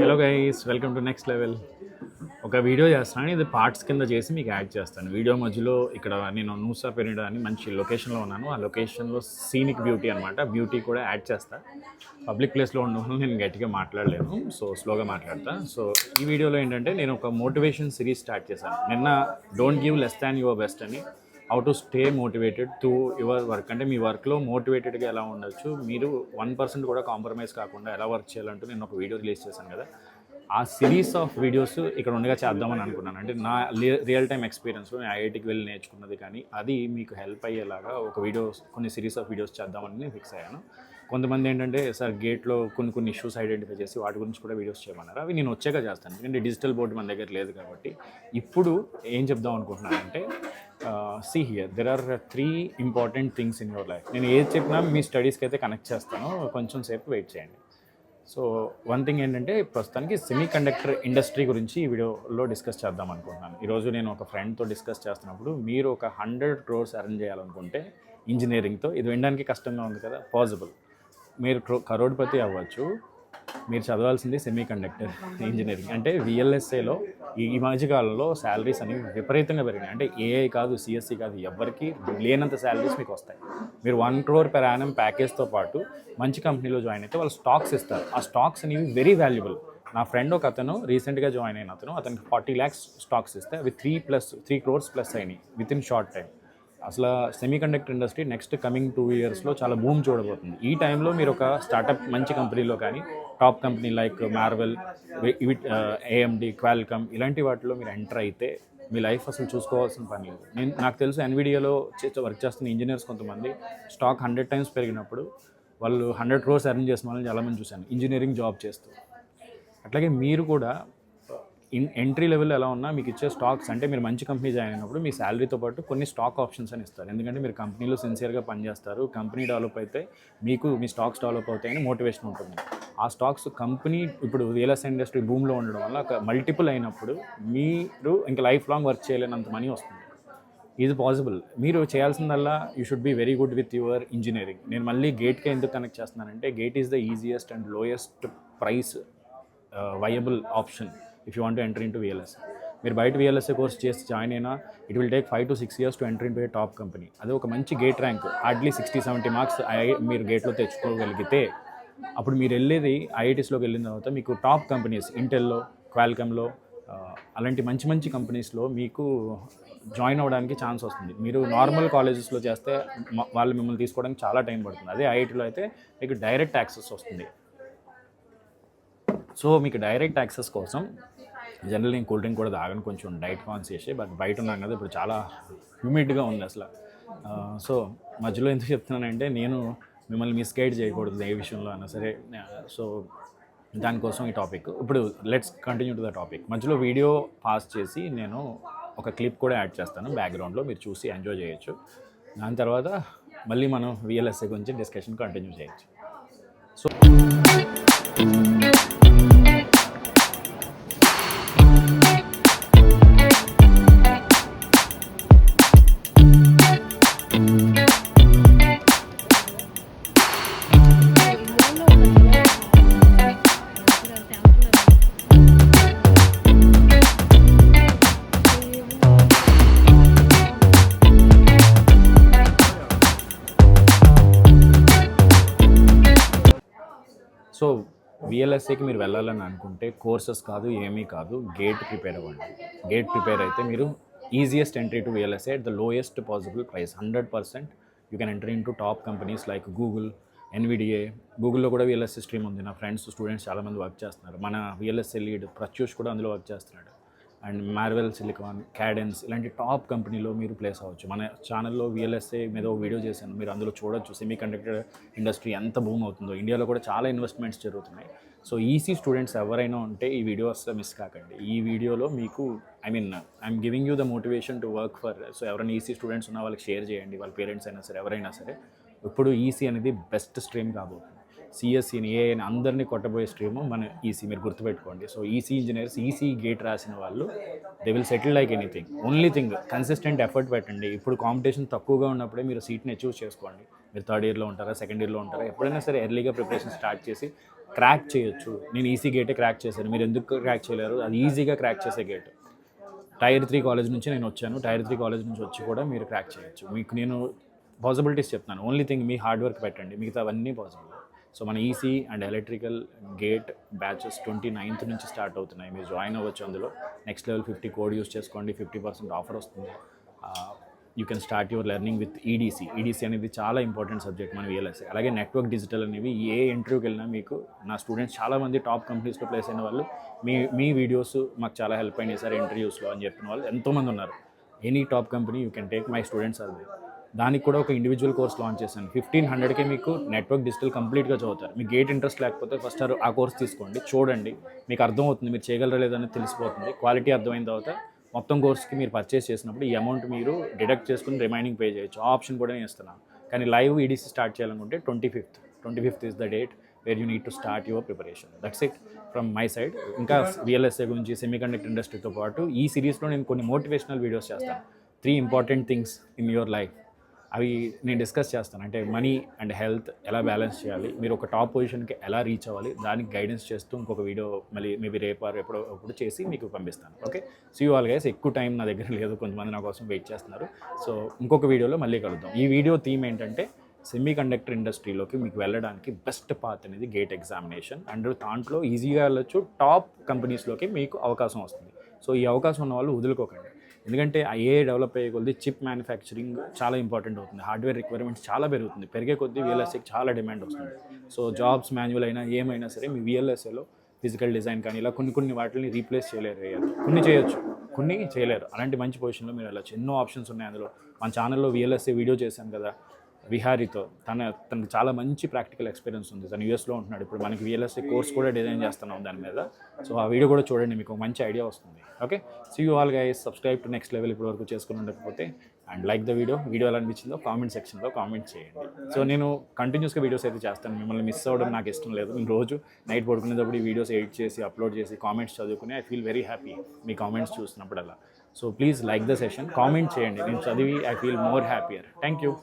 Hello guys, welcome to next level. ఒక video చేస్తాను, ఇది పార్ట్స్ కింద చేసి మీకు యాడ్ చేస్తాను. వీడియో మధ్యలో ఇక్కడ నేను నూసా పెరిడా అని మంచి లొకేషన్లో ఉన్నాను. ఆ లొకేషన్లో సీనిక్ బ్యూటీ అనమాట, బ్యూటీ కూడా యాడ్ చేస్తాను. పబ్లిక్ ప్లేస్లో ఉండడం వల్ల నేను గట్టిగా మాట్లాడలేను, సో స్లోగా మాట్లాడతా. సో ఈ వీడియోలో ఏంటంటే నేను ఒక మోటివేషన్ సిరీస్ స్టార్ట్ చేశాను నిన్న. Don't give less than your best అని, how to stay motivated through your work. అంటే మీ వర్క్లో మోటివేటెడ్గా ఎలా ఉండొచ్చు, మీరు 1% కూడా కాంప్రమైజ్ కాకుండా ఎలా వర్క్ చేయాలంటూ నేను ఒక వీడియో రిలీజ్ చేశాను కదా. ఆ సిరీస్ ఆఫ్ వీడియోస్ ఇక్కడ ఉండగా చేద్దామని అనుకున్నాను. అంటే నా రియల్ టైమ్ ఎక్స్పీరియన్స్, నేను ఐఐటికి వెళ్ళి నేర్చుకున్నది, కానీ అది మీకు హెల్ప్ అయ్యేలాగా ఒక వీడియోస్, కొన్ని సిరీస్ ఆఫ్ వీడియోస్ చేద్దామని నేను ఫిక్స్ అయ్యాను. కొంతమంది ఏంటంటే సార్ గేట్లో కొన్ని ఇష్యూస్ ఐడెంటిఫై చేసి వాటి గురించి కూడా వీడియోస్ చేయమన్నారు. అవి నేను వచ్చాక చేస్తాను, ఎందుకంటే డిజిటల్ బోర్డు మన దగ్గర లేదు కాబట్టి. ఇప్పుడు ఏం చెప్దాం అనుకుంటున్నానంటే, see here there are 3 important things in your life. నేను ఏది చెప్పినా మీ స్టడీస్కి అయితే కనెక్ట్ చేస్తాను, కొంచెం సేపు వెయిట్ చేయండి. సో వన్ థింగ్ ఏంటంటే, ప్రస్తుతానికి సెమీ కండక్టర్ ఇండస్ట్రీ గురించి ఈ వీడియోలో డిస్కస్ చేద్దాం అనుకుంటున్నాను. ఈరోజు నేను ఒక ఫ్రెండ్తో డిస్కస్ చేస్తున్నప్పుడు, మీరు ఒక 100 crores ఎర్న్ చేయాలనుకుంటే ఇంజనీరింగ్తో, ఇది వినడానికి కష్టంగా ఉంది కదా, పాసిబుల్. మీరు కరోడ్పతి అవ్వచ్చు. మీరు చదవాల్సింది సెమీ కండక్టర్ ఇంజనీరింగ్. అంటే విఎల్ఎస్ఏలో ఈ మధ్యకాలంలో శాలరీస్ అనేవి విపరీతంగా పెరిగినాయి. అంటే ఏఐ కాదు, సిఎస్సి కాదు, ఎవరికి లేనంత శాలరీస్ మీకు వస్తాయి. మీరు 1 crore per annum ప్యాకేజ్తో పాటు మంచి కంపెనీలో జాయిన్ అయితే వాళ్ళు స్టాక్స్ ఇస్తారు. ఆ స్టాక్స్ అనేవి వెరీ వాల్యుబుల్. నా ఫ్రెండ్ ఒక అతను రీసెంట్గా జాయిన్ అయిన అతనికి 40 lakhs స్టాక్స్ ఇస్తే అవి 3 crores ప్లస్ అయినాయి విత్ ఇన్ షార్ట్ టైం. అసలు semi conductor industry next coming 2 yearsలో చాలా బూమ్ చూడబోతుంది. ఈ టైంలో మీరు ఒక స్టార్టప్ మంచి కంపెనీలో కానీ, top company like Marvel, AMD, Qualcomm ఇలాంటి వాటిలో మీరు ఎంటర్ అయితే మీ లైఫ్ అసలు చూసుకోవాల్సిన పని లేదు. నాకు తెలుసు ఎన్విడియాలో వర్క్ చేస్తున్న ఇంజనీర్స్ కొంతమంది స్టాక్ 100 times పెరిగినప్పుడు వాళ్ళు 100 crores ఎర్న్ చేసిన వాళ్ళని చాలామంది చూశాను ఇంజనీరింగ్ జాబ్ చేస్తూ. అట్లాగే మీరు కూడా ఎంట్రీ లెవెల్ ఎలా ఉన్నా మీకు ఇచ్చే స్టాక్స్, అంటే మీరు మంచి కంపెనీ జాయిన్ అయినప్పుడు మీ శాలరీతో పాటు కొన్ని స్టాక్ ఆప్షన్స్ అని ఇస్తారు. ఎందుకంటే మీరు కంపెనీలో సిన్సియర్గా పనిచేస్తారు, కంపెనీ డెవలప్ అయితే మీకు మీ స్టాక్స్ డెవలప్ అవుతాయని మోటివేషన్ ఉంటుంది. ఆ స్టాక్స్ కంపెనీ ఇప్పుడు రియల్ ఎస్టేట్ ఇండస్ట్రీ భూమిలో ఉండడం వల్ల ఒక మల్టిపుల్ అయినప్పుడు మీరు ఇంకా లైఫ్ లాంగ్ వర్క్ చేయలేనంత మనీ వస్తుంది. ఇది పాసిబుల్. మీరు చేయాల్సిందల్లా you should be very good with your engineering. నేను మళ్ళీ గేట్కే ఎందుకు కనెక్ట్ చేస్తున్నానంటే, gate is the easiest and lowest price viable option if you want to enter in to VLS. మీరు బయట విఎల్ఎస్ఏ కోర్స్ చేసి జాయిన్ అయినా it will take 5 to 6 years to enter in to A top company. అదే ఒక మంచి gate rank hardly 60-70 marks మీరు గేట్లో తెచ్చుకోగలిగితే, అప్పుడు మీరు వెళ్ళేది ఐఐటీస్లోకి వెళ్ళిన తర్వాత మీకు టాప్ కంపెనీస్ ఇంటెల్లో, క్వాల్కమ్లో, అలాంటి మంచి కంపెనీస్లో మీకు జాయిన్ అవ్వడానికి ఛాన్స్ వస్తుంది. మీరు నార్మల్ కాలేజెస్లో చేస్తే వాళ్ళు మిమ్మల్ని తీసుకోవడానికి చాలా టైం పడుతుంది. అదే ఐఐటీలో అయితే మీకు డైరెక్ట్ యాక్సెస్ వస్తుంది. సో మీకు డైరెక్ట్ యాక్సెస్ కోసం జనరల్ నేను కూల్ డ్రింక్ కూడా తాగను, కొంచెం డైట్ కాన్షియస్. బట్ బయట ఉన్నాను కదా, ఇప్పుడు చాలా హ్యూమిడ్గా ఉంది అసలు. సో మధ్యలో ఎందుకు చెప్తున్నానంటే, నేను మిమ్మల్ని మిస్గైడ్ చేయకూడదు ఏ విషయంలో అయినా సరే. సో దానికోసం ఈ టాపిక్. ఇప్పుడు let's continue to the topic. మధ్యలో వీడియో పాస్ చేసి నేను ఒక క్లిప్ కూడా యాడ్ చేస్తాను బ్యాక్గ్రౌండ్లో, మీరు చూసి ఎంజాయ్ చేయొచ్చు. దాని తర్వాత మళ్ళీ మనం విఎల్ఎస్ఏ గురించి డిస్కషన్ కంటిన్యూ చేయొచ్చు. సో సో విఎల్ఎస్ఏకి మీరు వెళ్ళాలని అనుకుంటే కోర్సెస్ కాదు, ఏమీ కాదు, గేట్ ప్రిపేర్ అవ్వండి. గేట్ ప్రిపేర్ అయితే మీరు easiest entry to VLSI at the lowest possible price. 100% you can enter in to top companies like Google, NVIDIA. గూగుల్లో కూడా విఎల్ఎస్ఏ స్ట్రీమ్ ఉంది. నా ఫ్రెండ్స్, స్టూడెంట్స్ చాలామంది వర్క్ చేస్తున్నారు. మన విఎల్ఎస్ఏ లీడ్ ప్రత్యూష్ కూడా అందులో వర్క్ చేస్తున్నాడు. అండ్ మార్వెల్, సిలికాన్, క్యాడెన్స్ ఇలాంటి టాప్ కంపెనీలో మీరు ప్లేస్ అవ్వచ్చు. మన ఛానల్లో విఎల్ఎస్ఏ మీద ఒక వీడియో చేశాను, మీరు అందులో చూడొచ్చు సెమీ కండక్టర్ ఇండస్ట్రీ ఎంత బూమ్ అవుతుందో. ఇండియాలో కూడా చాలా ఇన్వెస్ట్మెంట్స్ జరుగుతున్నాయి. సో ఈసీ స్టూడెంట్స్ ఎవరైనా ఉంటే ఈ వీడియో అసలు మిస్ కాకండి. ఈ వీడియోలో మీకు I'm giving you the motivation to work for. So ఎవరైనా ఈసీ స్టూడెంట్స్ ఉన్న వాళ్ళకి షేర్ చేయండి, వాళ్ళ పేరెంట్స్ అయినా సరే, ఎవరైనా సరే. ఇప్పుడు ఈసీ అనేది బెస్ట్ స్ట్రీమ్ కాబోతుంది. సిఎస్సిని, ఏఐని అందరినీ కొట్టబోయే స్ట్రీము మన ఈసీ, మీరు గుర్తుపెట్టుకోండి. So EC engineers, EC gate రాసిన వాళ్ళు they will settle like anything. Only thing consistent effort పెట్టండి. ఇప్పుడు కాంపిటీషన్ తక్కువగా ఉన్నప్పుడే మీరు సీట్ని అచీవ్ చేసుకోండి. మీరు థర్డ్ ఇయర్లో ఉంటారా, సెకండ్ ఇయర్లో ఉంటారా, ఎప్పుడైనా సరే ఎర్లీగా ప్రిపరేషన్ స్టార్ట్ చేసి క్రాక్ చేయొచ్చు. నేను ఈసీ గేటే క్రాక్ చేశాను, మీరు ఎందుకు క్రాక్ చేయలేరు? అది ఈజీగా క్రాక్ చేసే గేట్. టైర్ 3 కాలేజ్ నుంచి నేను వచ్చాను. టైర్ 3 కాలేజ్ నుంచి వచ్చి కూడా మీరు క్రాక్ చేయొచ్చు. మీకు నేను పాసిబిలిటీస్ చెప్తున్నాను. ఓన్లీ థింగ్ మీ హార్డ్ వర్క్ పెట్టండి, మిగతా అవన్నీ పాసిబుల్. సో మన EC and electrical gate batches 29th నుంచి స్టార్ట్ అవుతున్నాయి. మీరు జాయిన్ అవ్వచ్చు అందులో. నెక్స్ట్ లెవెల్ 50 కోడ్ యూస్ చేసుకోండి, 50% ఆఫర్ వస్తుంది. You can start your learning with EDC. EDC అనేది చాలా ఇంపార్టెంట్ సబ్జెక్ట్ మన VLSI. అలాగే నెట్వర్క్ డిజిటల్ అనేవి ఏ ఇంటర్వ్యూకి వెళ్ళినా మీకు నా స్టూడెంట్స్ చాలామంది టాప్ కంపెనీస్లో ప్లేస్ అయిన వాళ్ళు మీ వీడియోస్ మాకు చాలా హెల్ప్ అయినాయి సార్ ఇంటర్వ్యూస్లో అని చెప్పిన వాళ్ళు ఎంతోమంది ఉన్నారు. Any top company you can take, my students are there. దానికి కూడా ఒక ఇండివిజువల్ కోర్స్ లాంచ్ చేశాను. 1500కే మీకు నెట్వర్క్ డిజిటల్ కంప్లీట్గా చదువుతారు. మీకు గేట్ ఇంట్రెస్ట్ లేకపోతే ఫస్ట్ ఆ కోర్స్ తీసుకోండి, చూడండి, మీకు అర్థమవుతుంది, మీరు చేయగలరా లేదని తెలిసిపోతుంది. క్వాలిటీ అర్థమైన తర్వాత మొత్తం కోర్స్కి మీరు పర్చేస్ చేసినప్పుడు ఈ అమౌంట్ మీరు డిడక్ట్ చేసుకుని రిమైనింగ్ పే చేయొచ్చు. ఆ ఆప్షన్ కూడా నేను ఇస్తున్నాను. కానీ లైవ్ ఈడీసీ స్టార్ట్ చేయాలనుకుంటే 25th is the date where you need to start your preparation. That's it from my side. ఇంకా VLSI గురించి, సెమీకండక్టర్ ఇండస్ట్రీతో పాటు ఈ సిరీస్లో నేను కొన్ని మోటివేషనల్ వీడియోస్ చేస్తాను. 3 important things in your life, అవి నేను డిస్కస్ చేస్తాను. అంటే మనీ అండ్ హెల్త్ ఎలా బ్యాలెన్స్ చేయాలి, మీరు ఒక టాప్ పొజిషన్కి ఎలా రీచ్ అవ్వాలి, దానికి గైడెన్స్ చేస్తూ ఇంకొక వీడియో మళ్ళీ మేబీ రేపు ఎప్పుడో చేసి మీకు పంపిస్తాను. Okay, see you all guys. ఎక్కువ టైం నా దగ్గర లేదు, కొంతమంది నా కోసం వెయిట్ చేస్తున్నారు. సో ఇంకొక వీడియోలో మళ్ళీ కలుద్దాం. ఈ వీడియో థీమ్ ఏంటంటే సెమీ కండక్టర్ ఇండస్ట్రీలోకి మీకు వెళ్ళడానికి బెస్ట్ పాత్ అనేది గేట్ ఎగ్జామినేషన్. అండ్ దాంట్లో ఈజీగా వెళ్ళొచ్చు, టాప్ కంపెనీస్లోకి మీకు అవకాశం వస్తుంది. సో ఈ అవకాశం ఉన్న వాళ్ళు వదులుకోకండి. ఎందుకంటే ఏ డెవలప్ అయ్యే కొద్దీ చిప్ మ్యానుఫ్యాక్చరింగ్ చాలా ఇంపార్టెంట్ అవుతుంది. హార్డ్వేర్ రిక్వైర్మెంట్స్ చాలా పెరుగుతుంది. పెరిగే కొద్దీ VLSIకి చాలా డిమాండ్ వస్తుంది. సో జాబ్స్ మాన్యువల్ అయినా ఏమైనా సరే మీ VLSIలో ఫిజికల్ డిజైన్ కానీ ఇలా కొన్ని వాటిని రీప్లేస్ చేయలేరు. కొన్ని చేయొచ్చు, కొన్ని చేయలేరు. అలాంటి మంచి పొజిషన్లో మీరు వెళ్ళచ్చు. ఎన్నో ఆప్షన్స్ ఉన్నాయి అందులో. మన ఛానల్లో VLSI వీడియో చేశాను కదా విహారీతో, తనకు చాలా మంచి ప్రాక్టికల్ ఎక్స్పీరియన్స్ ఉంది. తను యూఎస్లో ఉంటున్నాడు. ఇప్పుడు మనకి VLSI కోర్స్ కూడా డిజైన్ చేస్తున్నాం దాని మీద. సో ఆ వీడియో కూడా చూడండి, మీకు మంచి ఐడియా వస్తుంది. Okay, see you all guys. Subscribe to next level ఇప్పటివరకు చేసుకుని ఉండకపోతే, అండ్ లైక్ ద వీడియో ఎలా అనిపించిందో కామెంట్ సెక్షన్లో కామెంట్ చేయండి. సో నేను కంటిన్యూస్గా వీడియోస్ అయితే చేస్తాను, మిమ్మల్ని మిస్ అవ్వడం నాకు ఇష్టం లేదు. నేను రోజు నైట్ పడుకునేటప్పుడు ఈ వీడియోస్ ఎడిట్ చేసి అప్లోడ్ చేసి కామెంట్స్ చదువుకుని ఐ ఫీల్ వెరీ హ్యాపీ మీ కామెంట్స్ చూసినప్పుడల్లా. So please like the session, comment చేయండి, నేను చదివి I feel more happier. Thank you.